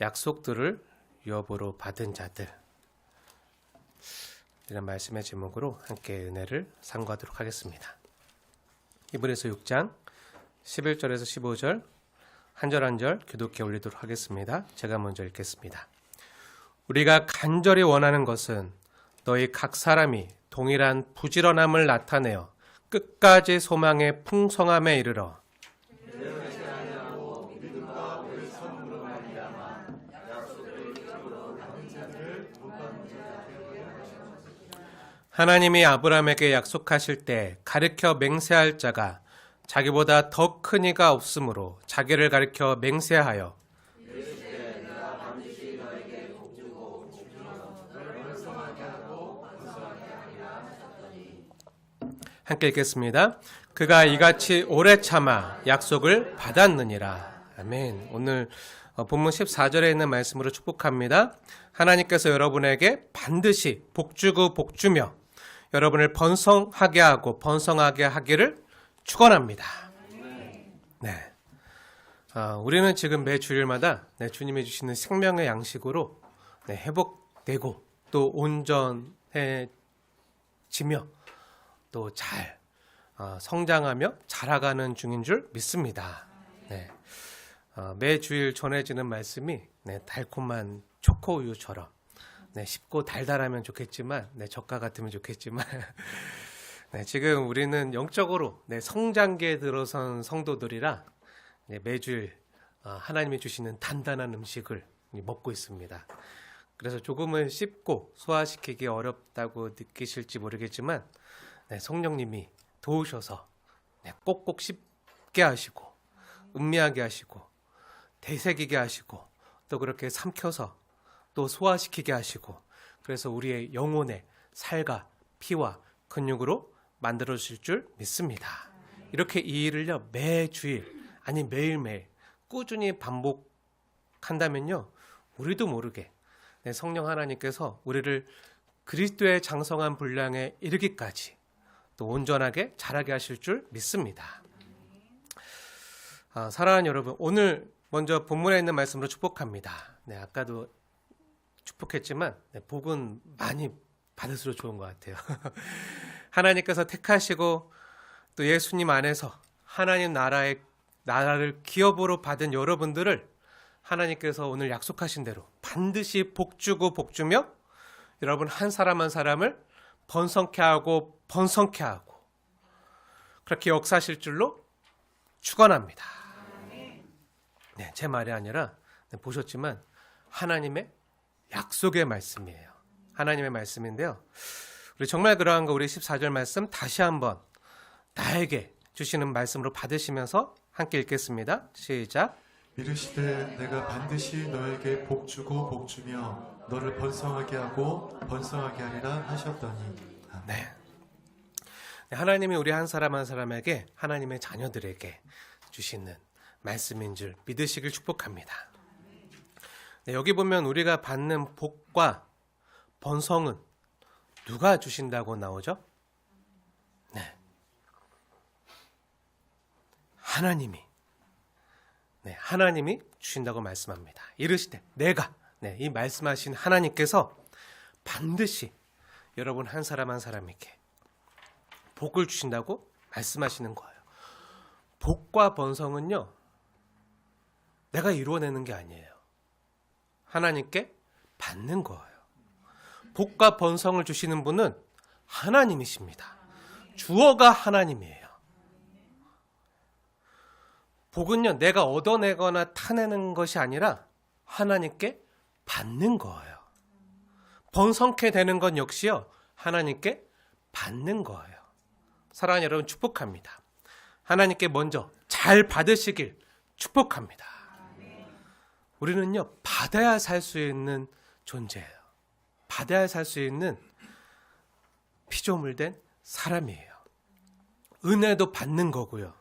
약속들을 유업으로 받은 자들, 이런 말씀의 제목으로 함께 은혜를 상고하도록 하겠습니다. 히브리서 6장 11절에서 15절 한 절 한 절 교독해 올리도록 하겠습니다. 제가 먼저 읽겠습니다. 우리가 간절히 원하는 것은 너희 각 사람이 동일한 부지런함을 나타내어 끝까지 소망의 풍성함에 이르러 하나님이 아브라함에게 약속하실 때 가르쳐 맹세할 자가 자기보다 더 큰 이가 없으므로 자기를 가르쳐 맹세하여 함께 읽겠습니다. 그가 이같이 오래 참아 약속을 받았느니라. 아멘. 오늘 본문 14절에 있는 말씀으로 축복합니다. 하나님께서 여러분에게 반드시 복주고 복주며 여러분을 번성하게 하고 번성하게 하기를 축원합니다. 네. 우리는 지금 매 주일마다 주님이 주시는 생명의 양식으로 회복되고 또 온전해지며 또 잘 성장하며 자라가는 중인 줄 믿습니다. 네. 매 주일 전해지는 말씀이 달콤한 초코우유처럼 쉽고 달달하면 좋겠지만 저가 같으면 좋겠지만 지금 우리는 영적으로 성장기에 들어선 성도들이라 매주일 하나님이 주시는 단단한 음식을 먹고 있습니다. 그래서 조금은 씹고 소화시키기 어렵다고 느끼실지 모르겠지만 성령님이 도우셔서 꼭꼭 씹게 하시고 음미하게 하시고 되새기게 하시고 또 그렇게 삼켜서 또 소화시키게 하시고 그래서 우리의 영혼의 살과 피와 근육으로 만들어 주실 줄 믿습니다. 이렇게 이 일을요 매주일 아니 매일매일 꾸준히 반복한다면요 우리도 모르게 성령 하나님께서 우리를 그리스도의 장성한 분량에 이르기까지 또 온전하게 자라게 하실 줄 믿습니다. 사랑하는 여러분, 오늘 먼저 본문에 있는 말씀으로 축복합니다. 아까도 축복했지만 복은 많이 받을수록 좋은 것 같아요. 하나님께서 택하시고 또 예수님 안에서 하나님 나라를 기업으로 받은 여러분들을 하나님께서 오늘 약속하신 대로 반드시 복주고 복주며 여러분 한 사람 한 사람을 번성케 하고 번성케 하고 그렇게 역사하실 줄로 축원합니다. 제 말이 아니라 보셨지만 하나님의 약속의 말씀이에요. 하나님의 말씀인데요. 우리 정말 그러한 거 우리 14절 말씀 다시 한번 나에게 주시는 말씀으로 받으시면서 함께 읽겠습니다. 시작. 이르시되 내가 반드시 너에게 복주고 복주며 너를 번성하게 하고 번성하게 하리라 하셨더니. 네. 하나님이 우리 한 사람 한 사람에게 하나님의 자녀들에게 주시는 말씀인 줄 믿으시길 축복합니다. 여기 보면 우리가 받는 복과 번성은 누가 주신다고 나오죠? 하나님이 주신다고 말씀합니다. 이르시되 내가 이 말씀하신 하나님께서 반드시 여러분 한 사람 한 사람에게 복을 주신다고 말씀하시는 거예요. 복과 번성은요 내가 이루어내는 게 아니에요. 하나님께 받는 거예요. 복과 번성을 주시는 분은 하나님이십니다. 주어가 하나님이에요. 복은요 내가 얻어내거나 타내는 것이 아니라 하나님께 받는 거예요. 번성케 되는 건 역시요 하나님께 받는 거예요. 사랑하는 여러분 축복합니다. 하나님께 먼저 잘 받으시길 축복합니다. 우리는요 받아야 살 수 있는 존재예요. 받아야 살 수 있는 피조물된 사람이에요. 은혜도 받는 거고요.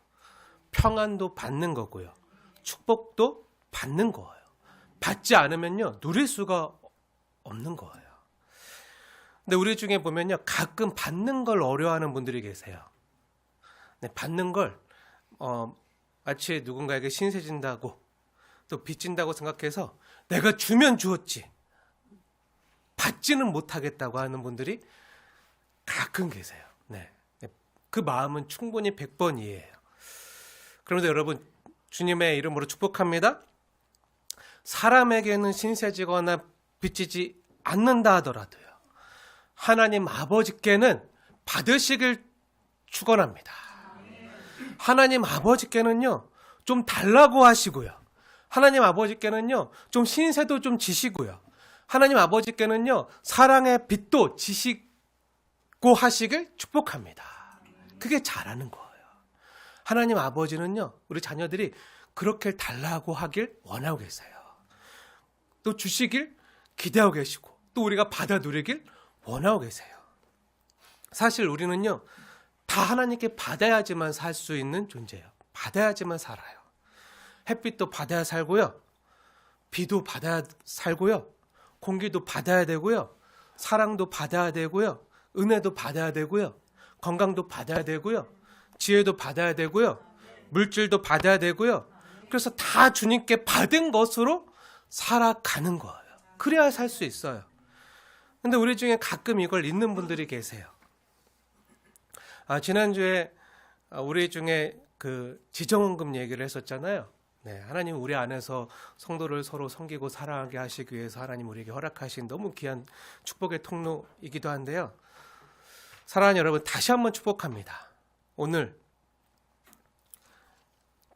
평안도 받는 거고요. 축복도 받는 거예요. 받지 않으면요 누릴 수가 없는 거예요. 근데 우리 중에 보면요 가끔 받는 걸 어려워하는 분들이 계세요. 받는 걸 마치 누군가에게 신세 진다고 또 빚진다고 생각해서 내가 주면 주었지 받지는 못하겠다고 하는 분들이 가끔 계세요. 네. 그 마음은 충분히 100번 이해해요. 그런데 여러분, 주님의 이름으로 축복합니다. 사람에게는 신세지거나 빚지지 않는다 하더라도요, 하나님 아버지께는 받으시길 축원합니다. 하나님 아버지께는요, 좀 달라고 하시고요, 하나님 아버지께는요, 좀 신세도 좀 지시고요, 하나님 아버지께는요, 사랑의 빛도 지시고 하시길 축복합니다. 그게 잘하는 거예요. 하나님 아버지는요, 우리 자녀들이 그렇게 달라고 하길 원하고 계세요. 또 주시길 기대하고 계시고, 또 우리가 받아 누리길 원하고 계세요. 사실 우리는요, 다 하나님께 받아야지만 살 수 있는 존재예요. 받아야지만 살아요. 햇빛도 받아야 살고요, 비도 받아야 살고요, 공기도 받아야 되고요, 사랑도 받아야 되고요, 은혜도 받아야 되고요, 건강도 받아야 되고요, 지혜도 받아야 되고요, 물질도 받아야 되고요. 그래서 다 주님께 받은 것으로 살아가는 거예요. 그래야 살 수 있어요. 근데 우리 중에 가끔 이걸 잊는 분들이 계세요. 지난주에 우리 중에 그 지정헌금 얘기를 했었잖아요. 네, 하나님 우리 안에서 성도를 서로 섬기고 사랑하게 하시기 위해서 하나님 우리에게 허락하신 너무 귀한 축복의 통로이기도 한데요. 사랑하는 여러분, 다시 한번 축복합니다. 오늘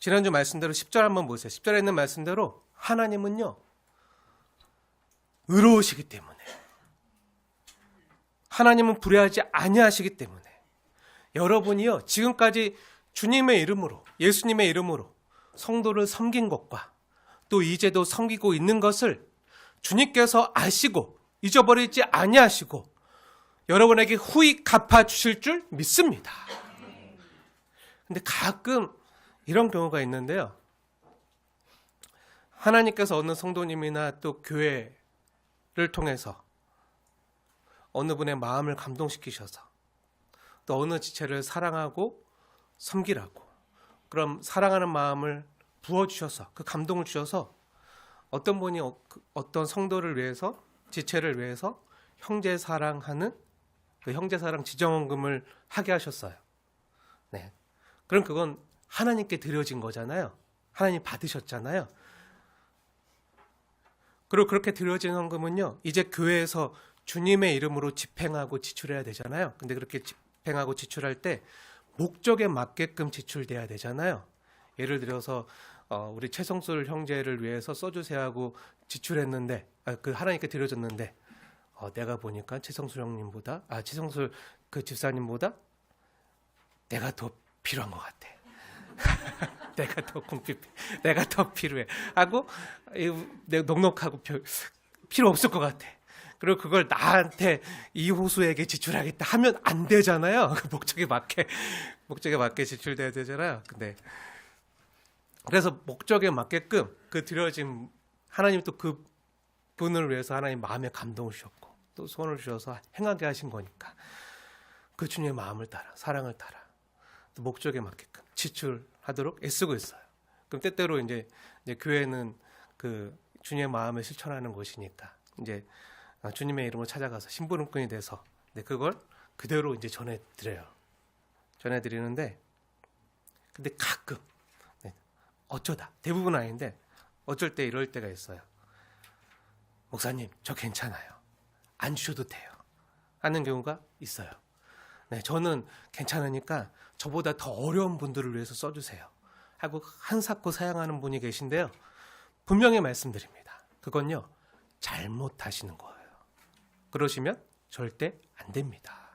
지난주 말씀대로 10절 한번 보세요. 10절에 있는 말씀대로 하나님은요, 의로우시기 때문에, 하나님은 불의하지 아니하시기 때문에, 여러분이요, 지금까지 주님의 이름으로, 예수님의 이름으로 성도를 섬긴 것과 또 이제도 섬기고 있는 것을 주님께서 아시고 잊어버리지 아니하시고 여러분에게 후히 갚아주실 줄 믿습니다. 근데 가끔 이런 경우가 있는데요, 하나님께서 어느 성도님이나 또 교회를 통해서 어느 분의 마음을 감동시키셔서 또 어느 지체를 사랑하고 섬기라고, 그럼 사랑하는 마음을 부어주셔서 그 감동을 주셔서 어떤 분이 어떤 성도를 위해서, 지체를 위해서 형제 사랑하는 그 형제 사랑 지정헌금을 하게 하셨어요. 네. 그럼 그건 하나님께 드려진 거잖아요. 하나님 받으셨잖아요. 그리고 그렇게 드려진 헌금은요, 이제 교회에서 주님의 이름으로 집행하고 지출해야 되잖아요. 근데 그렇게 집행하고 지출할 때 목적에 맞게끔 지출돼야 되잖아요. 예를 들어서 우리 최성술 형제를 위해서 써주세요 하고 지출했는데, 그 하나님께 드려졌는데, 내가 보니까 최성술 형님보다, 최성술 그 집사님보다 내가 더 필요한 것 같아. 내가 더 필요해 하고, 내가 넉넉하고 필요 없을 것 같아. 그리고 그걸 나한테 이호수에게 지출하겠다 하면 안 되잖아요. 그 목적에 맞게 지출돼야 되잖아요. 근데 그래서 목적에 맞게끔 그 드려진, 하나님 또 그 분을 위해서 하나님 마음에 감동을 주셨고 또 소원을 주셔서 행하게 하신 거니까 그 주님의 마음을 따라, 사랑을 따라 또 목적에 맞게끔 지출하도록 애쓰고 있어요. 그럼 때때로 이제 교회는 그 주님의 마음을 실천하는 곳이니까 이제 주님의 이름으로 찾아가서 심부름꾼이 돼서 그걸 그대로 이제 전해드리는데, 근데 가끔 어쩌다, 대부분 아닌데 어쩔 때 이럴 때가 있어요. 목사님, 저 괜찮아요, 안 주셔도 돼요 하는 경우가 있어요. 저는 괜찮으니까 저보다 더 어려운 분들을 위해서 써주세요 하고 한사코 사양하는 분이 계신데요, 분명히 말씀드립니다. 그건요, 잘못하시는 거예요. 그러시면 절대 안 됩니다.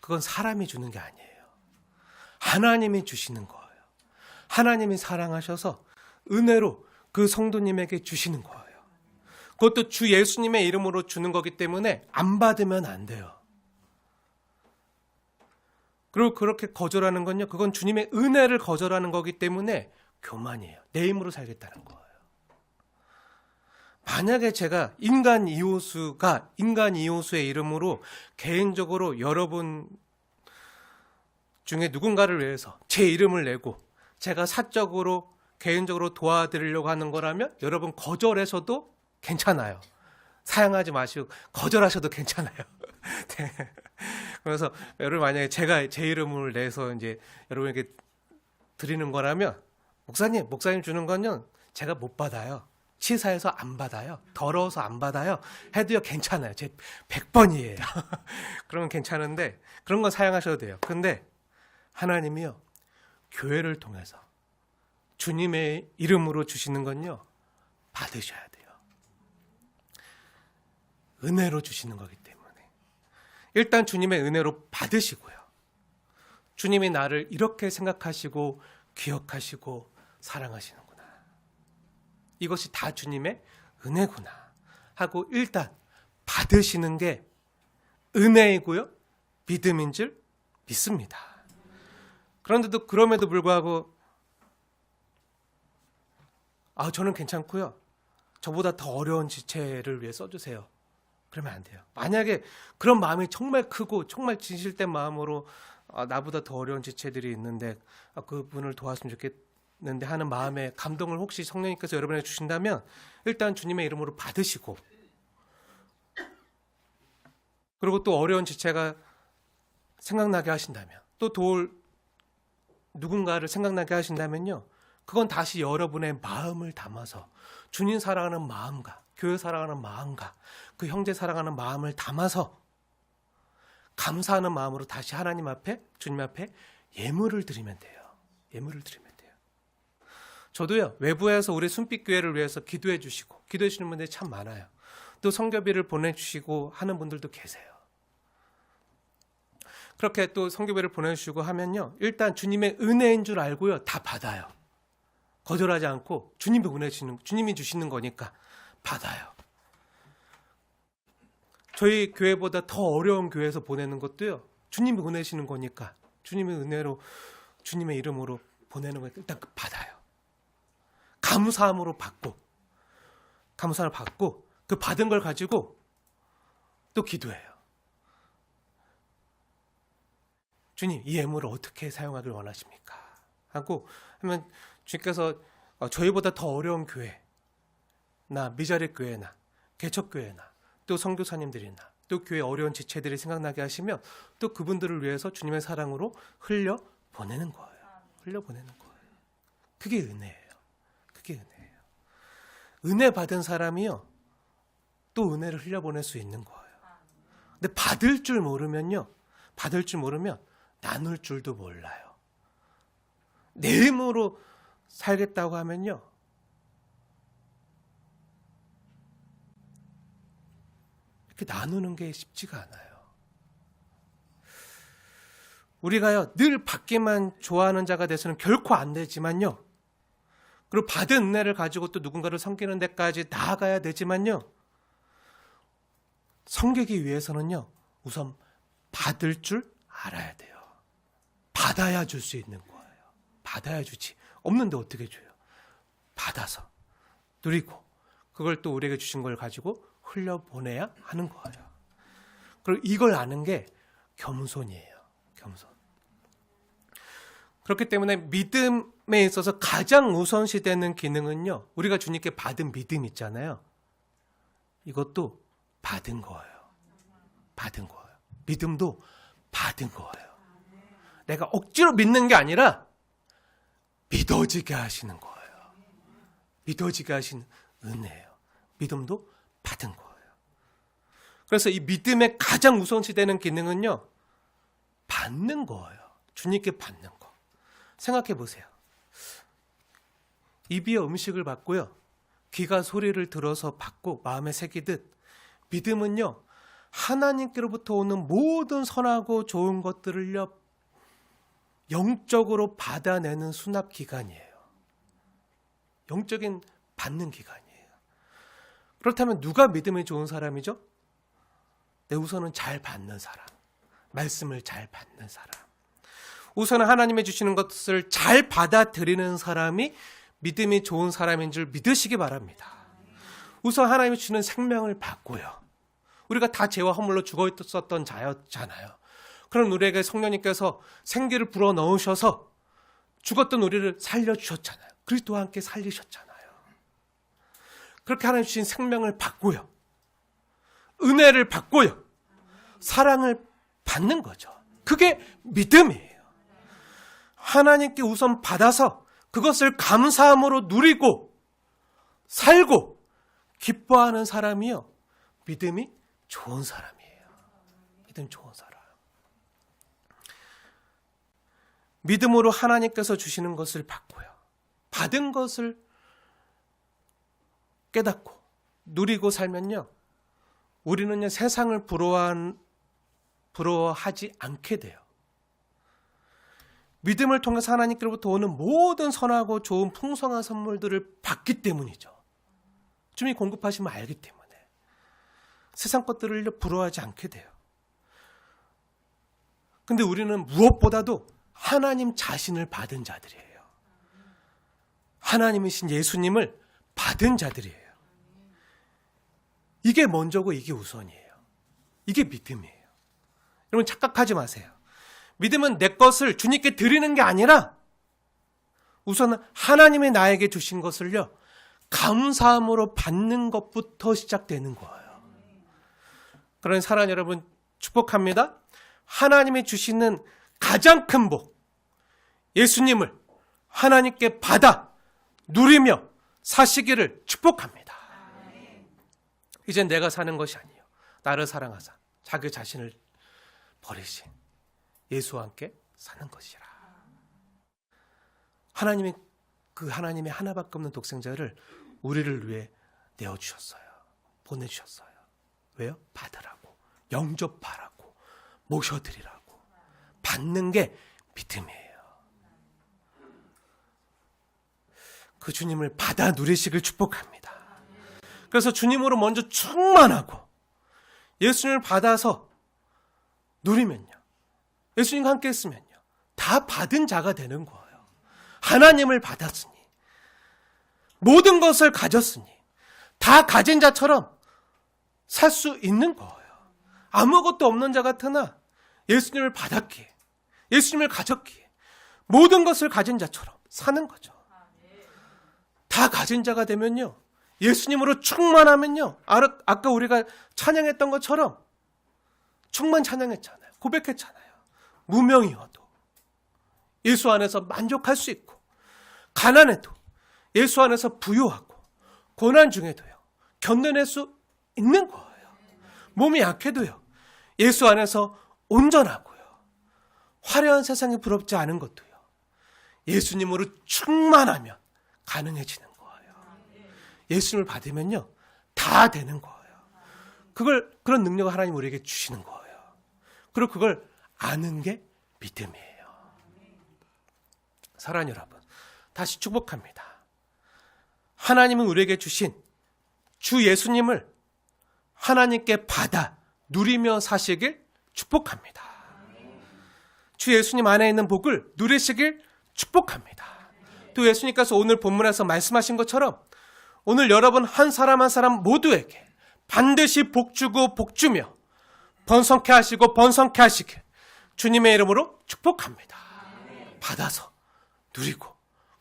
그건 사람이 주는 게 아니에요. 하나님이 주시는 거예요. 하나님이 사랑하셔서 은혜로 그 성도님에게 주시는 거예요. 그것도 주 예수님의 이름으로 주는 거기 때문에 안 받으면 안 돼요. 그리고 그렇게 거절하는 건요, 그건 주님의 은혜를 거절하는 거기 때문에 교만이에요. 내 힘으로 살겠다는 거예요. 만약에 제가 인간 이호수의 이름으로 개인적으로 여러분 중에 누군가를 위해서 제 이름을 내고 제가 사적으로 개인적으로 도와드리려고 하는 거라면 여러분 거절해서도 괜찮아요. 사양하지 마시고 거절하셔도 괜찮아요. 네. 그래서 여러분 만약에 제가 제 이름을 내서 이제 여러분에게 드리는 거라면 목사님 주는 건요 제가 못 받아요. 치사해서 안 받아요. 더러워서 안 받아요. 해도요 괜찮아요. 제 100번이에요. 그러면 괜찮은데 그런 건 사양하셔도 돼요. 근데 하나님이요 교회를 통해서 주님의 이름으로 주시는 건요 받으셔야 돼요. 은혜로 주시는 거기 때문에 일단 주님의 은혜로 받으시고요. 주님이 나를 이렇게 생각하시고 기억하시고 사랑하시는구나. 이것이 다 주님의 은혜구나 하고 일단 받으시는 게 은혜이고요. 믿음인 줄 믿습니다. 그런데도 그럼에도 불구하고 저는 괜찮고요. 저보다 더 어려운 지체를 위해 써주세요. 그러면 안 돼요. 만약에 그런 마음이 정말 크고 정말 진실된 마음으로 나보다 더 어려운 지체들이 있는데 그분을 도왔으면 좋겠는데 하는 마음에 감동을 혹시 성령님께서 여러분에게 주신다면 일단 주님의 이름으로 받으시고 그리고 또 어려운 지체가 생각나게 하신다면 또 도울 누군가를 생각나게 하신다면요. 그건 다시 여러분의 마음을 담아서 주님 사랑하는 마음과 교회 사랑하는 마음과 그 형제 사랑하는 마음을 담아서 감사하는 마음으로 다시 하나님 앞에 주님 앞에 예물을 드리면 돼요. 예물을 드리면 돼요. 저도요. 외부에서 우리 순빛교회를 위해서 기도해 주시고 기도해 주시는 분들이 참 많아요. 또 성교비를 보내주시고 하는 분들도 계세요. 그렇게 또 성교비를 보내주시고 하면요. 일단 주님의 은혜인 줄 알고요. 다 받아요. 거절하지 않고 주님이 주시는 거니까 받아요. 저희 교회보다 더 어려운 교회에서 보내는 것도요. 주님이 보내시는 거니까 주님의 은혜로 주님의 이름으로 보내는 거니까 일단 받아요. 감사함으로 받고 감사를 받고 그 받은 걸 가지고 또 기도해요. 주님 이 예물을 어떻게 사용하길 원하십니까? 하고 하면 주님께서 저희보다 더 어려운 교회나 미자립 교회나 개척교회나 또 선교사님들이나 또 교회 어려운 지체들이 생각나게 하시면 또 그분들을 위해서 주님의 사랑으로 흘려보내는 거예요. 흘려보내는 거예요. 그게 은혜예요. 그게 은혜예요. 은혜 받은 사람이요. 또 은혜를 흘려보낼 수 있는 거예요. 근데 받을 줄 모르면 나눌 줄도 몰라요. 내 힘으로 살겠다고 하면요. 이렇게 나누는 게 쉽지가 않아요. 우리가요, 늘 받기만 좋아하는 자가 돼서는 결코 안 되지만요. 그리고 받은 은혜를 가지고 또 누군가를 섬기는 데까지 나아가야 되지만요. 섬기기 위해서는요, 우선 받을 줄 알아야 돼요. 받아야 줄 수 있는 거예요. 받아야 주지. 없는데 어떻게 줘요? 받아서 누리고 그걸 또 우리에게 주신 걸 가지고 흘려보내야 하는 거예요. 그리고 이걸 아는 게 겸손이에요. 겸손. 그렇기 때문에 믿음에 있어서 가장 우선시되는 기능은요. 우리가 주님께 받은 믿음 있잖아요. 이것도 받은 거예요. 받은 거예요. 믿음도 받은 거예요. 내가 억지로 믿는 게 아니라 믿어지게 하시는 거예요. 믿어지게 하시는 은혜예요. 믿음도 받은 거예요. 그래서 이 믿음의 가장 우선시되는 기능은요. 받는 거예요. 주님께 받는 거. 생각해 보세요. 입이 음식을 받고요. 귀가 소리를 들어서 받고 마음에 새기듯 믿음은요. 하나님께로부터 오는 모든 선하고 좋은 것들을요. 영적으로 받아내는 수납기관이에요. 영적인 받는 기관이에요. 그렇다면 누가 믿음이 좋은 사람이죠? 네, 우선은 잘 받는 사람. 말씀을 잘 받는 사람. 우선은 하나님이 주시는 것을 잘 받아들이는 사람이 믿음이 좋은 사람인 줄 믿으시기 바랍니다. 우선 하나님이 주시는 생명을 받고요. 우리가 다 죄와 허물로 죽어 있었던 자였잖아요. 그럼 우리에게 성령님께서 생기를 불어넣으셔서 죽었던 우리를 살려주셨잖아요. 그리스도와 함께 살리셨잖아요. 그렇게 하나님 주신 생명을 받고요. 은혜를 받고요. 사랑을 받는 거죠. 그게 믿음이에요. 하나님께 우선 받아서 그것을 감사함으로 누리고 살고 기뻐하는 사람이요. 믿음이 좋은 사람이에요. 믿음 좋은 사람. 믿음으로 하나님께서 주시는 것을 받고요. 받은 것을 깨닫고 누리고 살면요. 우리는요, 세상을 부러워하지 않게 돼요. 믿음을 통해서 하나님께로부터 오는 모든 선하고 좋은 풍성한 선물들을 받기 때문이죠. 주님이 공급하시면 알기 때문에 세상 것들을 부러워하지 않게 돼요. 근데 우리는 무엇보다도 하나님 자신을 받은 자들이에요. 하나님이신 예수님을 받은 자들이에요. 이게 먼저고 이게 우선이에요. 이게 믿음이에요. 여러분 착각하지 마세요. 믿음은 내 것을 주님께 드리는 게 아니라 우선 하나님이 나에게 주신 것을요, 감사함으로 받는 것부터 시작되는 거예요. 그런 사랑 여러분 축복합니다. 하나님이 주시는 가장 큰 복, 예수님을 하나님께 받아 누리며 사시기를 축복합니다. 이젠 내가 사는 것이 아니에요. 나를 사랑하사 자기 자신을 버리신 예수와 함께 사는 것이라. 하나님이 그 하나님의 하나밖에 없는 독생자를 우리를 위해 내어주셨어요. 보내주셨어요. 왜요? 받으라고, 영접하라고, 모셔드리라고. 받는 게 믿음이에요. 그 주님을 받아 누리시길 축복합니다. 그래서 주님으로 먼저 충만하고 예수님을 받아서 누리면요, 예수님과 함께 했으면요, 다 받은 자가 되는 거예요. 하나님을 받았으니, 모든 것을 가졌으니, 다 가진 자처럼 살 수 있는 거예요. 아무것도 없는 자 같으나 예수님을 받았기에, 예수님을 가졌기에 모든 것을 가진 자처럼 사는 거죠. 다 가진 자가 되면요, 예수님으로 충만하면요, 아까 우리가 찬양했던 것처럼 충만 찬양했잖아요. 고백했잖아요. 무명이어도 예수 안에서 만족할 수 있고, 가난해도 예수 안에서 부유하고, 고난 중에도요 견뎌낼 수 있는 거예요. 몸이 약해도요 예수 안에서 온전하고요, 화려한 세상에 부럽지 않은 것도요 예수님으로 충만하면 가능해지는 거예요. 예수님을 받으면요 다 되는 거예요. 그런 능력을 하나님 우리에게 주시는 거예요. 그리고 그걸 아는 게 믿음이에요. 사랑하는 여러분, 다시 축복합니다. 하나님은 우리에게 주신 주 예수님을 하나님께 받아 누리며 사시길 축복합니다. 주 예수님 안에 있는 복을 누리시길 축복합니다. 또 예수님께서 오늘 본문에서 말씀하신 것처럼 오늘 여러분 한 사람 한 사람 모두에게 반드시 복 주고 복 주며 번성케 하시고 번성케 하시길 주님의 이름으로 축복합니다. 받아서 누리고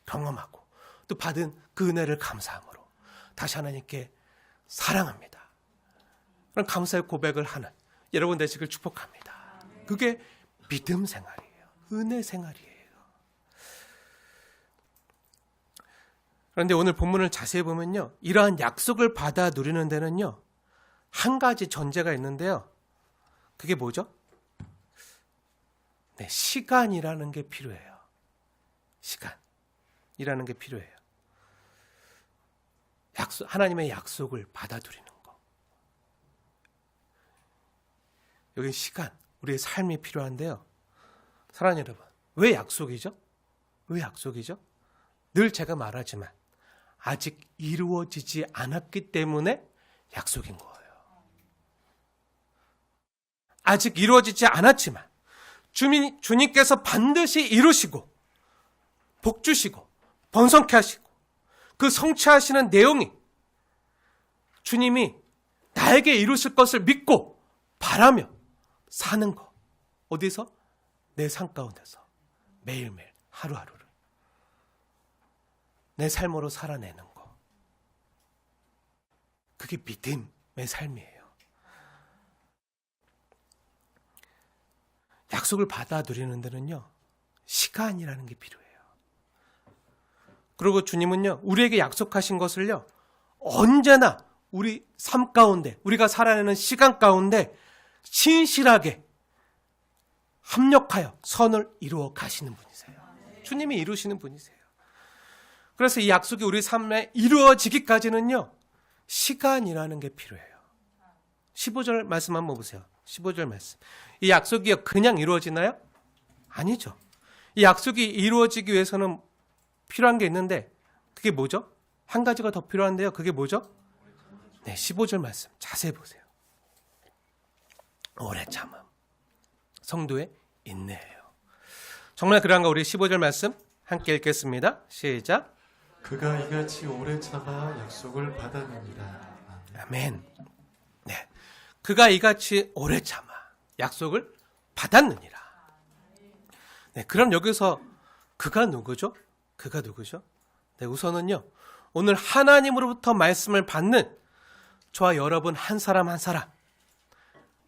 경험하고 또 받은 그 은혜를 감사함으로 다시 하나님께 사랑합니다. 그런 감사의 고백을 하는 여러분 되시길 축복합니다. 그게 믿음 생활이에요. 은혜 생활이에요. 그런데 오늘 본문을 자세히 보면요, 이러한 약속을 받아 누리는 데는요 한 가지 전제가 있는데요. 그게 뭐죠? 네, 시간이라는 게 필요해요. 시간이라는 게 필요해요. 하나님의 약속을 받아들이는 거. 여기 시간, 우리의 삶이 필요한데요. 사랑하는 여러분, 왜 약속이죠? 왜 약속이죠? 늘 제가 말하지만 아직 이루어지지 않았기 때문에 약속인 거예요. 아직 이루어지지 않았지만 주님께서 반드시 이루시고 복 주시고 번성케 하시고 그 성취하시는 내용이 주님이 나에게 이루실 것을 믿고 바라며 사는 거. 어디서? 내 삶 가운데서 매일매일 하루하루를. 내 삶으로 살아내는 거. 그게 믿음의 삶이에요. 약속을 받아 누리는 데는요, 시간이라는 게 필요해요. 그리고 주님은요, 우리에게 약속하신 것을요, 언제나 우리 삶 가운데, 우리가 살아내는 시간 가운데 신실하게 합력하여 선을 이루어 가시는 분이세요. 주님이 이루시는 분이세요. 그래서 이 약속이 우리 삶에 이루어지기까지는요, 시간이라는 게 필요해요. 15절 말씀 한번 보세요. 15절 말씀. 이 약속이 그냥 이루어지나요? 아니죠. 이 약속이 이루어지기 위해서는 필요한 게 있는데, 그게 뭐죠? 한 가지가 더 필요한데요. 그게 뭐죠? 네, 15절 말씀 자세히 보세요. 오래 참음. 성도의 인내예요. 정말 그런가? 우리 15절 말씀 함께 읽겠습니다. 시작. 그가 이같이 오래 참아 약속을 받았느니라. 아멘. 네, 그가 이같이 오래 참아 약속을 받았느니라. 네, 그럼 여기서 그가 누구죠? 그가 누구죠? 네, 우선은요, 오늘 하나님으로부터 말씀을 받는 저와 여러분 한 사람 한 사람,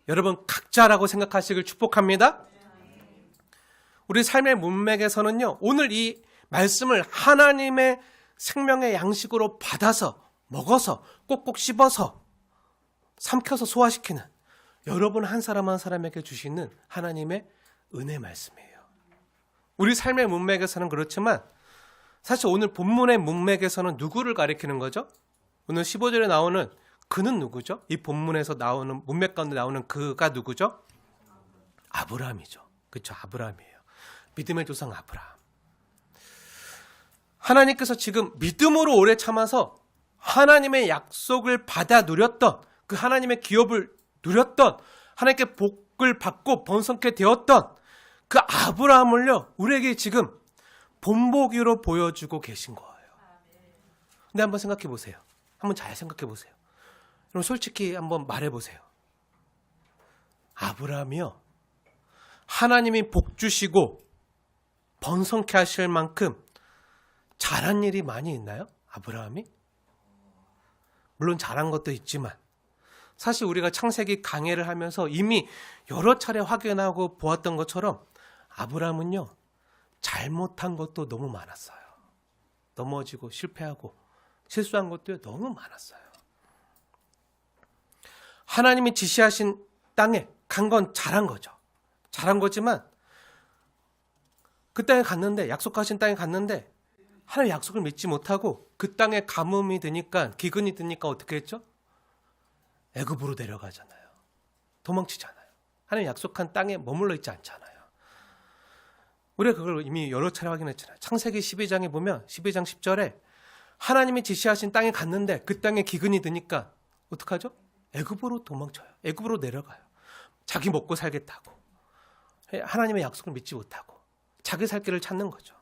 여러분 각자라고 생각하시길 축복합니다. 우리 삶의 문맥에서는요, 오늘 이 말씀을 하나님의 생명의 양식으로 받아서 먹어서 꼭꼭 씹어서 삼켜서 소화시키는 여러분 한 사람 한 사람에게 주시는 하나님의 은혜 말씀이에요. 우리 삶의 문맥에서는 그렇지만 사실 오늘 본문의 문맥에서는 누구를 가리키는 거죠? 오늘 15절에 나오는 그는 누구죠? 이 본문에서 나오는 문맥 가운데 나오는 그가 누구죠? 아브라함이죠. 그렇죠? 아브라함이에요. 믿음의 조상 아브라함. 하나님께서 지금 믿음으로 오래 참아서 하나님의 약속을 받아 누렸던, 그 하나님의 기업을 누렸던, 하나님께 복을 받고 번성케 되었던 그 아브라함을요, 우리에게 지금 본보기로 보여주고 계신 거예요. 근데 한번 생각해 보세요. 한번 잘 생각해 보세요. 그럼 솔직히 한번 말해 보세요. 아브라함이요, 하나님이 복 주시고 번성케 하실 만큼 잘한 일이 많이 있나요? 아브라함이? 물론 잘한 것도 있지만 사실 우리가 창세기 강해를 하면서 이미 여러 차례 확인하고 보았던 것처럼 아브라함은요, 잘못한 것도 너무 많았어요. 넘어지고 실패하고 실수한 것도 너무 많았어요. 하나님이 지시하신 땅에 간 건 잘한 거죠. 잘한 거지만 그 땅에 갔는데, 약속하신 땅에 갔는데 하나님 약속을 믿지 못하고 그 땅에 가뭄이 드니까, 기근이 드니까 어떻게 했죠? 애굽으로 내려가잖아요. 도망치잖아요. 하나님 약속한 땅에 머물러 있지 않잖아요. 우리가 그걸 이미 여러 차례 확인했잖아요. 창세기 12장에 보면 12장 10절에 하나님이 지시하신 땅에 갔는데 그 땅에 기근이 드니까 어떡하죠? 애굽으로 도망쳐요. 애굽으로 내려가요. 자기 먹고 살겠다고. 하나님의 약속을 믿지 못하고 자기 살 길을 찾는 거죠.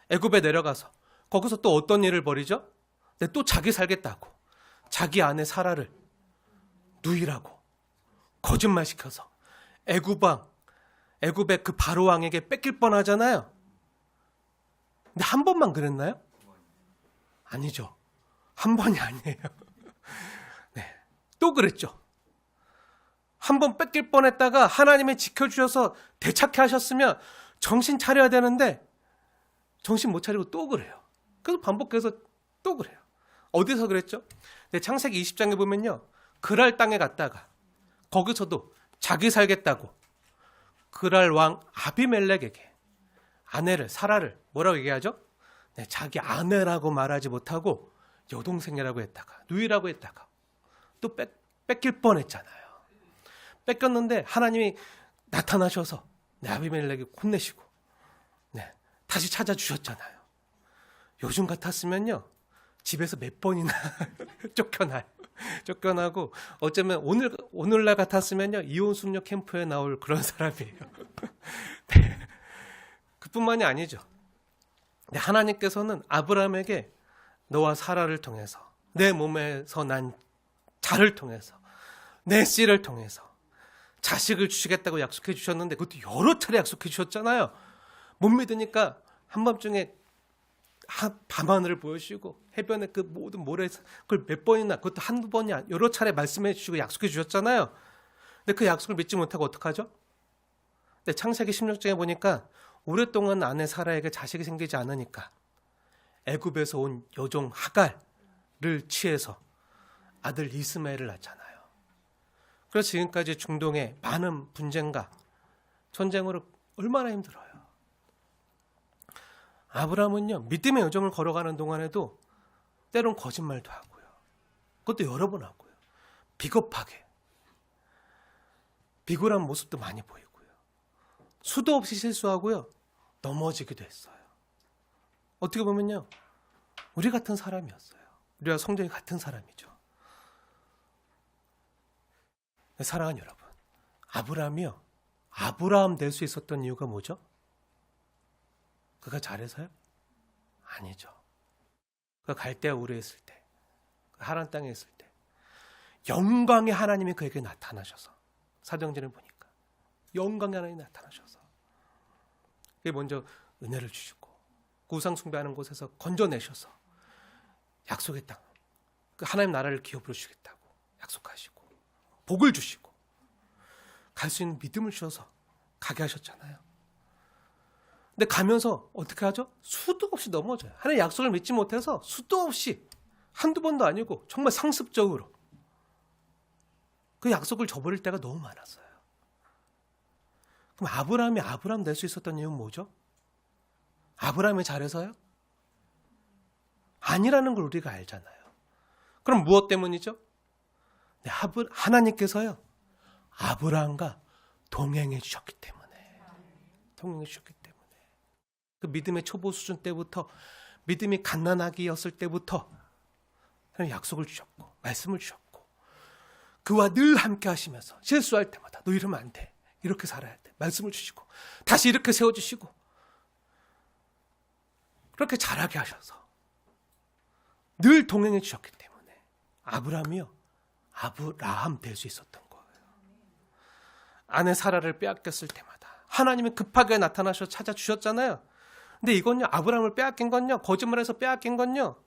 애굽에 내려가서 거기서 또 어떤 일을 벌이죠? 또 자기 살겠다고 자기 아내 사라를 누이라고 거짓말시켜서 애굽의 그 바로 왕에게 뺏길 뻔하잖아요. 근데 한 번만 그랬나요? 아니죠. 한 번이 아니에요. 네, 또 그랬죠. 한 번 뺏길 뻔했다가 하나님이 지켜주셔서 되찾게 하셨으면 정신 차려야 되는데 정신 못 차리고 또 그래요. 그래서 반복해서 또 그래요. 어디서 그랬죠? 네, 창세기 20장에 보면요, 그랄 땅에 갔다가 거기서도 자기 살겠다고 그랄 왕 아비멜렉에게 아내를, 사라를 뭐라고 얘기하죠? 네, 자기 아내라고 말하지 못하고 여동생이라고 했다가 누이라고 했다가 또 뺏길 뻔했잖아요. 뺏겼는데 하나님이 나타나셔서 아비멜렉이 혼내시고 다시 찾아주셨잖아요. 요즘 같았으면요, 집에서 몇 번이나 쫓겨나요. 쫓겨나고 어쩌면 오늘날 같았으면요, 이혼 숙녀 캠프에 나올 그런 사람이에요. 네. 그뿐만이 아니죠. 하나님께서는 아브라함에게 너와 사라를 통해서, 내 몸에서 난 자를 통해서, 내 씨를 통해서 자식을 주시겠다고 약속해 주셨는데 그것도 여러 차례 약속해 주셨잖아요. 못 믿으니까 한밤중에 밤하늘을 보여주시고 해변의 그 모든 모래 그걸 몇 번이나 그것도 한두 번이 여러 차례 말씀해 주시고 약속해 주셨잖아요. 근데 그 약속을 믿지 못하고 어떡하죠? 근데 창세기 16장에 보니까 오랫동안 아내 사라에게 자식이 생기지 않으니까 애굽에서 온 여종 하갈을 취해서 아들 이스마엘을 낳잖아요. 그래서 지금까지 중동의 많은 분쟁과 전쟁으로 얼마나 힘들어요. 아브라함은요, 믿음의 여정을 걸어가는 동안에도 때론 거짓말도 하고요. 그것도 여러 번 하고요. 비겁하게. 비굴한 모습도 많이 보이고요. 수도 없이 실수하고요. 넘어지기도 했어요. 어떻게 보면요, 우리 같은 사람이었어요. 우리와 성정이 같은 사람이죠. 사랑하는 여러분, 아브라함이요, 아브라함 될 수 있었던 이유가 뭐죠? 그가 잘해서요? 아니죠. 그가 갈대아 우르에 있을 때, 하란 땅에 있을 때 영광의 하나님이 그에게 나타나셔서, 사도행전을 보니까 영광의 하나님이 나타나셔서 그게 먼저 은혜를 주시고 그 우상 숭배하는 곳에서 건져내셔서 약속의 땅, 그 하나님 나라를 기업으로 주시겠다고 약속하시고 복을 주시고 갈 수 있는 믿음을 주셔서 가게 하셨잖아요. 근데 가면서 어떻게 하죠? 수도 없이 넘어져요. 하나님의 약속을 믿지 못해서 수도 없이 한두 번도 아니고 정말 상습적으로 그 약속을 저버릴 때가 너무 많았어요. 그럼 아브라함이 아브라함 될 수 있었던 이유는 뭐죠? 아브라함이 잘해서요? 아니라는 걸 우리가 알잖아요. 그럼 무엇 때문이죠? 하나님께서요, 아브라함과 동행해 주셨기 때문에. 동행해 주셨기 때문에. 그 믿음의 초보 수준 때부터, 믿음이 갓난아기였을 때부터 하나님 약속을 주셨고 말씀을 주셨고 그와 늘 함께 하시면서 실수할 때마다 너 이러면 안 돼, 이렇게 살아야 돼 말씀을 주시고 다시 이렇게 세워주시고 그렇게 잘하게 하셔서 늘 동행해 주셨기 때문에 아브라함이요, 아브라함 될 수 있었던 거예요. 아내 사라를 빼앗겼을 때마다 하나님이 급하게 나타나셔서 찾아주셨잖아요. 근데 이건요, 아브라함을 빼앗긴 건요, 거짓말해서 빼앗긴 건요,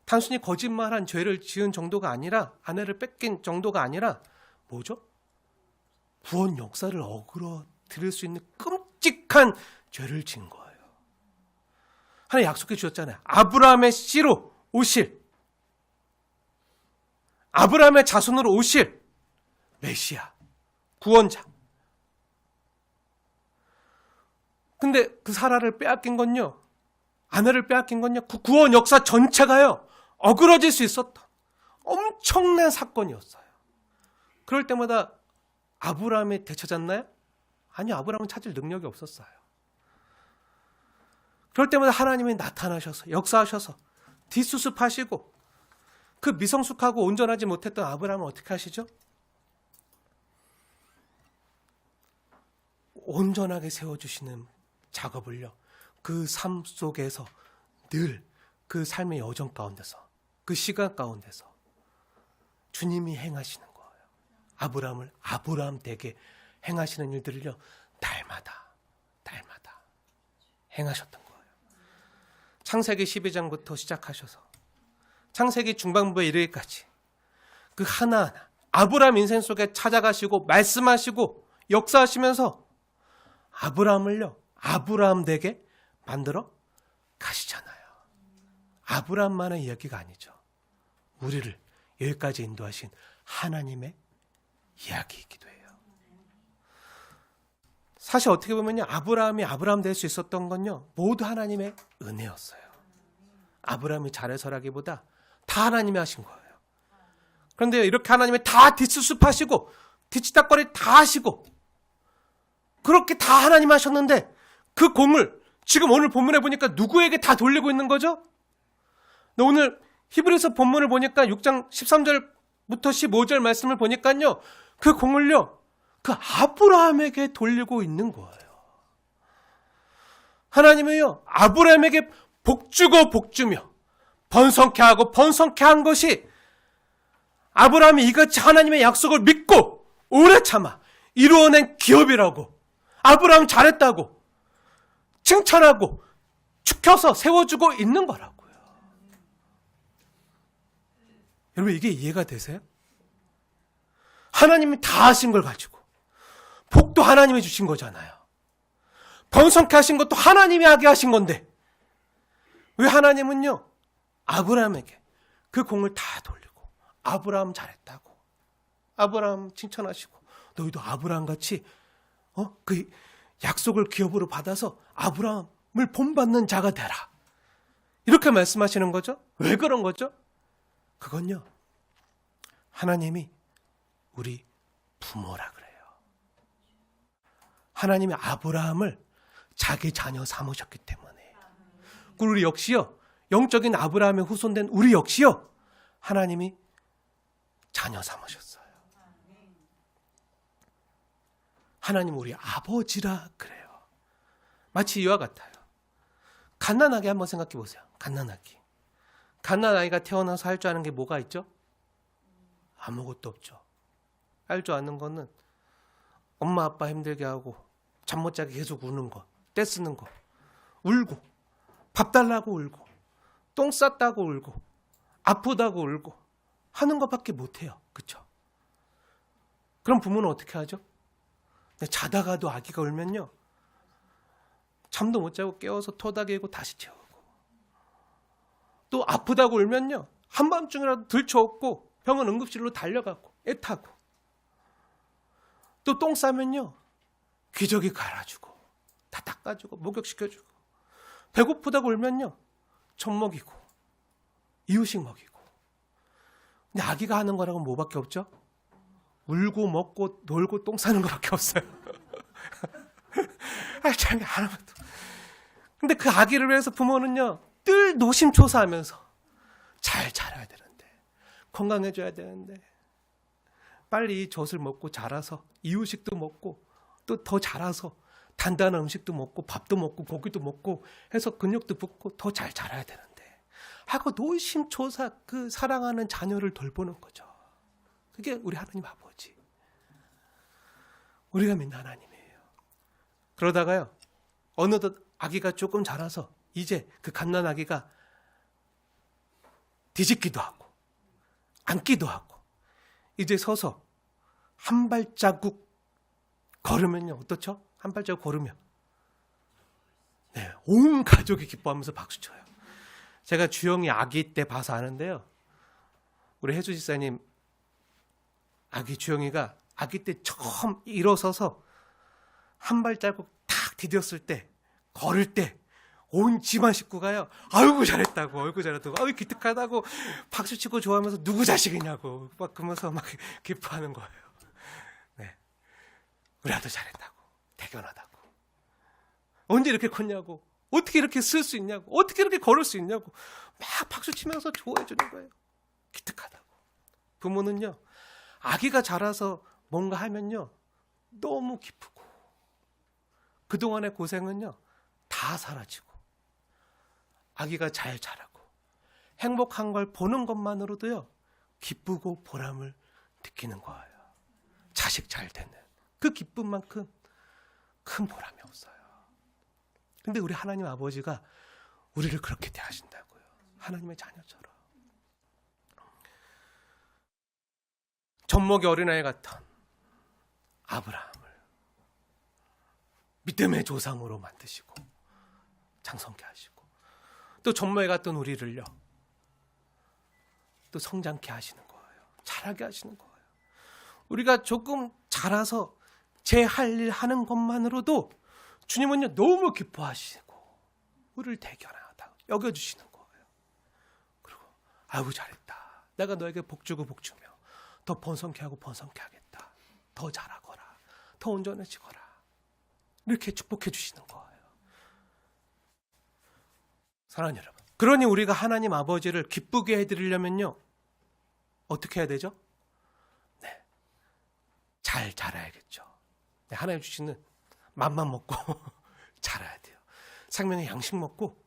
단순히 거짓말한 죄를 지은 정도가 아니라, 아내를 뺏긴 정도가 아니라 뭐죠? 구원 역사를 어그러뜨릴 수 있는 끔찍한 죄를 지은 거예요. 하나님 약속해 주셨잖아요. 아브라함의 씨로 오실, 아브라함의 자손으로 오실 메시아, 구원자. 근데 그 사라를 빼앗긴 건요, 아내를 빼앗긴 건요, 그 구원 역사 전체가요, 어그러질 수 있었던 엄청난 사건이었어요. 그럴 때마다 아브라함이 되찾았나요? 아니요, 아브라함은 찾을 능력이 없었어요. 그럴 때마다 하나님이 나타나셔서, 역사하셔서, 뒷수습하시고, 그 미성숙하고 온전하지 못했던 아브라함을 어떻게 하시죠? 온전하게 세워주시는 작업을요, 그 삶 속에서 늘 그 삶의 여정 가운데서, 그 시간 가운데서 주님이 행하시는 거예요. 아브라함을 아브라함 되게 행하시는 일들을요, 날마다 행하셨던 거예요. 창세기 12장부터 시작하셔서 창세기 중반부에 이르기까지 그 하나하나 아브라함 인생 속에 찾아가시고 말씀하시고 역사하시면서 아브라함을요, 아브라함 되게 만들어 가시잖아요. 아브라함만의 이야기가 아니죠. 우리를 여기까지 인도하신 하나님의 이야기이기도 해요. 사실 어떻게 보면요, 아브라함이 아브라함 될 수 있었던 건요, 모두 하나님의 은혜였어요. 아브라함이 잘해서라기보다 다 하나님이 하신 거예요. 그런데 이렇게 하나님이 다 뒷수습하시고 뒤치다거리 다 하시고 그렇게 다 하나님 하셨는데 그 공을 지금 오늘 본문에 보니까 누구에게 다 돌리고 있는 거죠? 오늘 히브리서 본문을 보니까 6장 13절부터 15절 말씀을 보니까요, 그 공을요, 그 아브라함에게 돌리고 있는 거예요. 하나님은요, 아브라함에게 복주고 복주며 번성케 하고 번성케 한 것이 아브라함이 이같이 하나님의 약속을 믿고 오래 참아 이루어낸 기업이라고, 아브라함 잘했다고 칭찬하고 축혀서 세워주고 있는 거라고요. 여러분, 이게 이해가 되세요? 하나님이 다 하신 걸 가지고 복도 하나님이 주신 거잖아요. 번성케 하신 것도 하나님이 하게 하신 건데 왜 하나님은요 아브라함에게 그 공을 다 돌리고 아브라함 잘했다고 아브라함 칭찬하시고 너희도 아브라함같이 그 약속을 기업으로 받아서 아브라함을 본받는 자가 되라 이렇게 말씀하시는 거죠. 왜 그런 거죠? 그건요 하나님이 우리 부모라 그래요. 하나님이 아브라함을 자기 자녀 삼으셨기 때문에 우리 역시요 영적인 아브라함의 후손된 우리 역시요 하나님이 자녀 삼으셨어요. 하나님 우리 아버지라 그래요. 마치 이와 같아요. 갓난아기 한번 생각해 보세요. 갓난아기가 태어나서 할 줄 아는 게 뭐가 있죠? 아무것도 없죠. 할 줄 아는 거는 엄마 아빠 힘들게 하고 잠 못 자게 계속 우는 거, 떼쓰는 거, 울고 밥 달라고 울고 똥 쌌다고 울고 아프다고 울고 하는 것밖에 못해요. 그렇죠? 그럼 부모는 어떻게 하죠? 자다가도 아기가 울면요 잠도 못 자고 깨워서 토닥이고 다시 재우고 또 아프다고 울면요 한밤중이라도 들쳐업고 병원 응급실로 달려가고 애타고 또 똥 싸면요 기저귀 갈아주고 다 닦아주고 목욕시켜주고 배고프다고 울면요 젖 먹이고 이유식 먹이고 근데 아기가 하는 거라고 뭐밖에 없죠? 울고 먹고 놀고 똥 싸는 거밖에 없어요. 참 하나도. 근데 그 아기를 위해서 부모는요 늘 노심초사하면서 잘 자라야 되는데 건강해져야 되는데 빨리 젖을 먹고 자라서 이유식도 먹고 또 더 자라서 단단한 음식도 먹고 밥도 먹고 고기도 먹고 해서 근육도 붙고 더 잘 자라야 되는데 하고 노심초사 그 사랑하는 자녀를 돌보는 거죠. 그게 우리 하나님 아버지. 우리가 믿는 하나님이에요. 그러다가요 어느덧 아기가 조금 자라서 이제 그 갓난 아기가 뒤집기도 하고 앉기도 하고 이제 서서 한 발자국 걸으면요 어떻죠? 한 발자국 걸으면 온 가족이 기뻐하면서 박수쳐요. 제가 주영이 아기 때 봐서 아는데요 우리 혜주 집사님 아기 주영이가 아기 때 처음 일어서서 한 발자국 탁 디뎠을 때 걸을 때 온 집안 식구가요 아이고 잘했다고 아이고 잘했다고 아이고 기특하다고 박수치고 좋아하면서 누구 자식이냐고 막 그러면서 막 기뻐하는 거예요. 네, 우리 아들 잘했다고 대견하다고 언제 이렇게 컸냐고 어떻게 이렇게 쓸 수 있냐고 어떻게 이렇게 걸을 수 있냐고 막 박수치면서 좋아해 주는 거예요. 기특하다고. 부모는요 아기가 자라서 뭔가 하면요 너무 기쁘고 그동안의 고생은요 다 사라지고 아기가 잘 자라고 행복한 걸 보는 것만으로도요 기쁘고 보람을 느끼는 거예요. 자식 잘 되는 그 기쁨만큼 큰 보람이 없어요. 근데 우리 하나님 아버지가 우리를 그렇게 대하신다고요. 하나님의 자녀처럼. 젖먹이 어린아이 같은 아브라함을 믿음의 조상으로 만드시고 장성케 하시고 또 젖먹이 같은 우리를요 또 성장케 하시는 거예요. 자라게 하시는 거예요. 우리가 조금 자라서 제 할 일 하는 것만으로도 주님은요 너무 기뻐하시고 우리를 대견하다 여겨주시는 거예요. 그리고 아이고 잘했다 내가 너에게 복주고 복주며 더 번성케 하고 번성케 하겠다 더 자라거라 더 온전해지거라 이렇게 축복해 주시는 거예요. 사랑하는 여러분 그러니 우리가 하나님 아버지를 기쁘게 해드리려면요 어떻게 해야 되죠? 잘 자라야겠죠. 하나님 주시는 맘만 먹고 자라야 돼요. 생명의 양식 먹고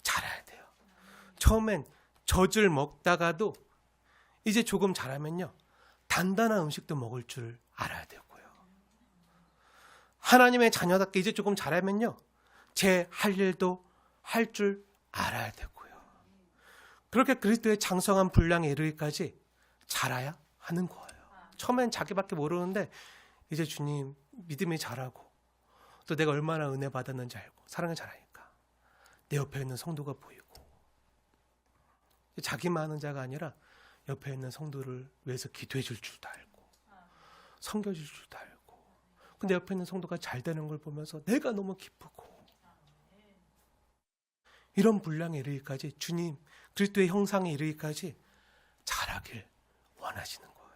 자라야 돼요. 처음엔 젖을 먹다가도 이제 조금 자라면요 단단한 음식도 먹을 줄 알아야 되고요. 하나님의 자녀답게 이제 조금 자라면요 제 할 일도 할 줄 알아야 되고요. 그렇게 그리스도의 장성한 분량에 이르기까지 자라야 하는 거예요. 처음엔 자기밖에 모르는데 이제 주님 믿음이 자라고 또 내가 얼마나 은혜 받았는지 알고 사랑을 잘하니까 내 옆에 있는 성도가 보이고 자기만 하는 자가 아니라 옆에 있는 성도를 위해서 기도해 줄 줄도 알고 섬겨줄 줄도 알고 근데 옆에 있는 성도가 잘 되는 걸 보면서 내가 너무 기쁘고 이런 분량에 이르기까지 주님 그리스도의 형상에 이르기까지 자라길 원하시는 거예요.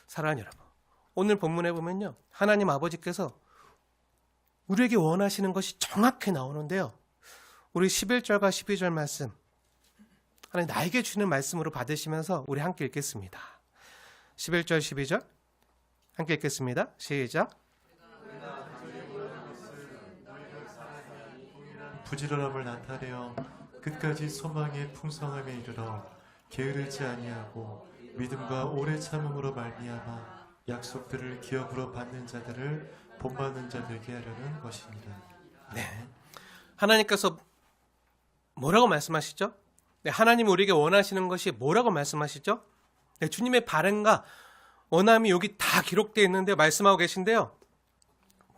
사랑하는 여러분, 오늘 본문에 보면요 하나님 아버지께서 우리에게 원하시는 것이 정확히 나오는데요. 우리 11절과 12절 말씀 하나님 나에게 주는 말씀으로 받으시면서 우리 함께 읽겠습니다. 11절 12절 함께 읽겠습니다. 시작. 부지런함을 나타내어 끝까지 소망의 풍성함에 이르러 게으르지 아니하고 믿음과 오래 참음으로 말미암아 약속들을 기업으로 받는 자들을 본받는 자 되게 하려는 것입니다. 네, 하나님께서 뭐라고 말씀하시죠? 네, 하나님 우리에게 원하시는 것이 뭐라고 말씀하시죠? 네, 주님의 바램과 원함이 여기 다 기록되어 있는데 말씀하고 계신데요.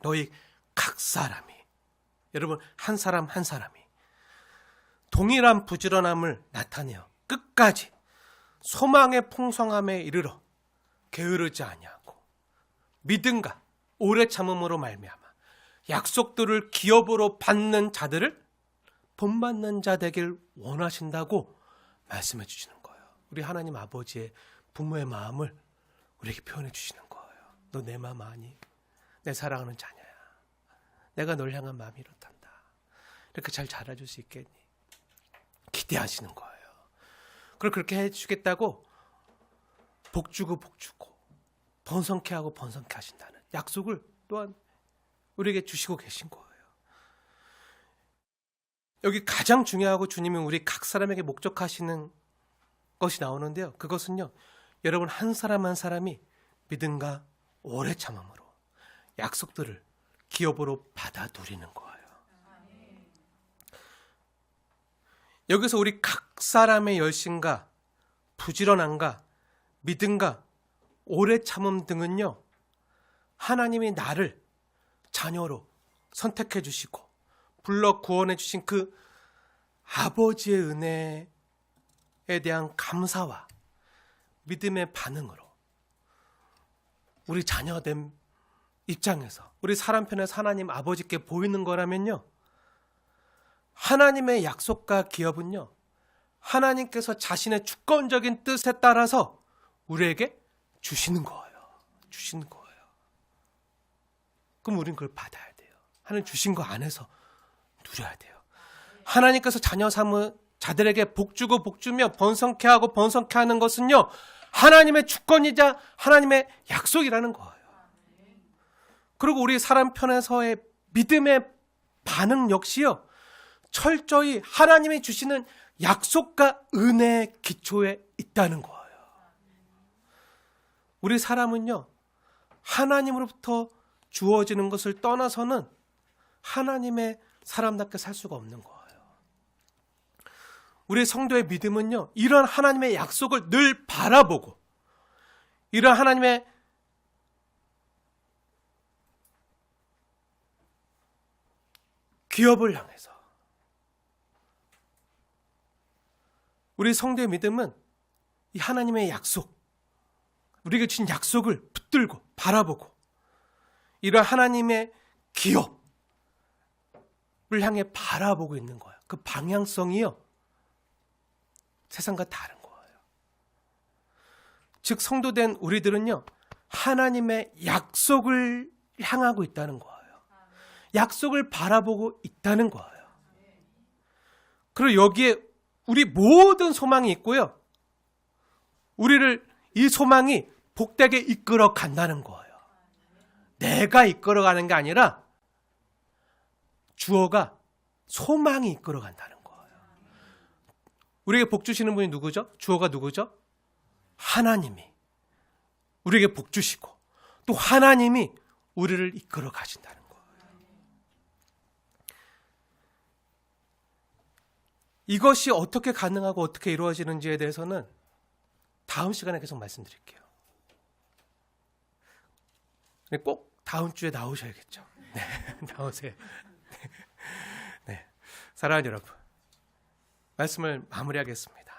너희 각 사람이 여러분 한 사람 한 사람이 동일한 부지런함을 나타내어 끝까지 소망의 풍성함에 이르러 게으르지 아니하고 믿음과 오래 참음으로 말미암아 약속들을 기업으로 받는 자들을 본받는 자 되길 원하신다고 말씀해 주시는 거예요. 우리 하나님 아버지의 부모의 마음을 우리에게 표현해 주시는 거예요. 너 내 마음 아니? 내 사랑하는 자녀야. 내가 널 향한 마음이 이렇단다. 이렇게 잘 자라줄 수 있겠니? 기대하시는 거예요. 그리고 그렇게 해주겠다고 복주고 번성케 하고 번성케 하신다는 약속을 또한 우리에게 주시고 계신 거예요. 여기 가장 중요하고 주님은 우리 각 사람에게 목적하시는 것이 나오는데요. 그것은요. 여러분 한 사람 한 사람이 믿음과 오래 참음으로 약속들을 기업으로 받아 누리는 거예요. 여기서 우리 각 사람의 열심과 부지런함과 믿음과 오래 참음 등은요. 하나님이 나를 자녀로 선택해 주시고 불러 구원해 주신 그 아버지의 은혜에 대한 감사와 믿음의 반응으로 우리 자녀된 입장에서 우리 사람 편에서 하나님 아버지께 보이는 거라면요. 하나님의 약속과 기업은요. 하나님께서 자신의 주권적인 뜻에 따라서 우리에게 주시는 거예요. 주시는 거예요. 그럼 우린 그걸 받아야 돼요. 하나님 주신 거 안에서 누려야 돼요. 하나님께서 자녀 삼은 자들에게 복주고 복주며 번성케 하고 번성케 하는 것은요. 하나님의 주권이자 하나님의 약속이라는 거예요. 그리고 우리 사람 편에서의 믿음의 반응 역시요. 철저히 하나님이 주시는 약속과 은혜의 기초에 있다는 거예요. 우리 사람은요. 하나님으로부터 주어지는 것을 떠나서는 하나님의 사람답게 살 수가 없는 거예요. 우리 성도의 믿음은요. 이런 하나님의 약속을 늘 바라보고 이런 하나님의 기업을 향해서 우리 성도의 믿음은 이 하나님의 약속, 우리에게 주신 약속을 붙들고 바라보고 이런 하나님의 기업을 향해 바라보고 있는 거예요. 그 방향성이요. 세상과 다른 거예요. 즉 성도된 우리들은요. 하나님의 약속을 향하고 있다는 거예요. 약속을 바라보고 있다는 거예요. 그리고 여기에 우리 모든 소망이 있고요. 우리를 이 소망이 복되게 이끌어 간다는 거예요. 내가 이끌어 가는 게 아니라 주어가 소망이 이끌어 간다는 거예요. 우리에게 복 주시는 분이 누구죠? 주어가 누구죠? 하나님이 우리에게 복 주시고 또 하나님이 우리를 이끌어 가신다는 거예요. 이것이 어떻게 가능하고 어떻게 이루어지는지에 대해서는 다음 시간에 계속 말씀드릴게요. 꼭 다음 주에 나오셔야겠죠. 네, 나오세요. 네, 사랑하는 여러분, 말씀을 마무리하겠습니다.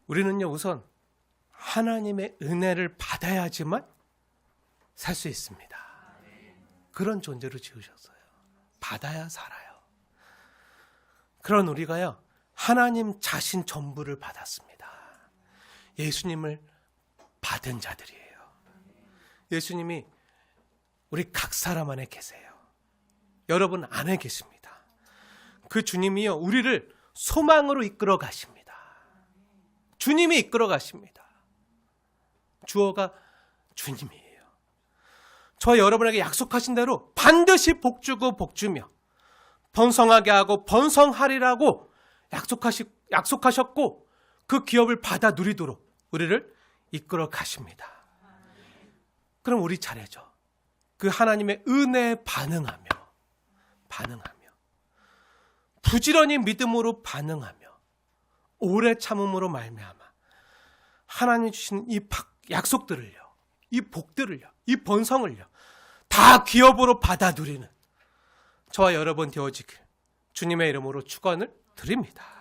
우리는요, 우선 하나님의 은혜를 받아야지만 살 수 있습니다. 그런 존재로 지으셨어요. 받아야 살아요. 그런 우리가요, 하나님 자신 전부를 받았습니다. 예수님을 받은 자들이에요. 예수님이 우리 각 사람 안에 계세요. 여러분 안에 계십니다. 그 주님이요, 우리를 소망으로 이끌어 가십니다. 주님이 이끌어 가십니다. 주어가 주님이에요. 저 여러분에게 약속하신 대로 반드시 복주고 복주며 번성하게 하고 번성하리라고 약속하셨고 그 기업을 받아 누리도록 우리를 이끌어 가십니다. 그럼 우리 차례죠. 그 하나님의 은혜에 반응하며 부지런히 믿음으로 반응하며 오래 참음으로 말미암아 하나님이 주신 이 약속들을요, 이 복들을요, 이 번성을요 다 기업으로 받아 누리는 저와 여러분 되어지길 주님의 이름으로 축원을 드립니다.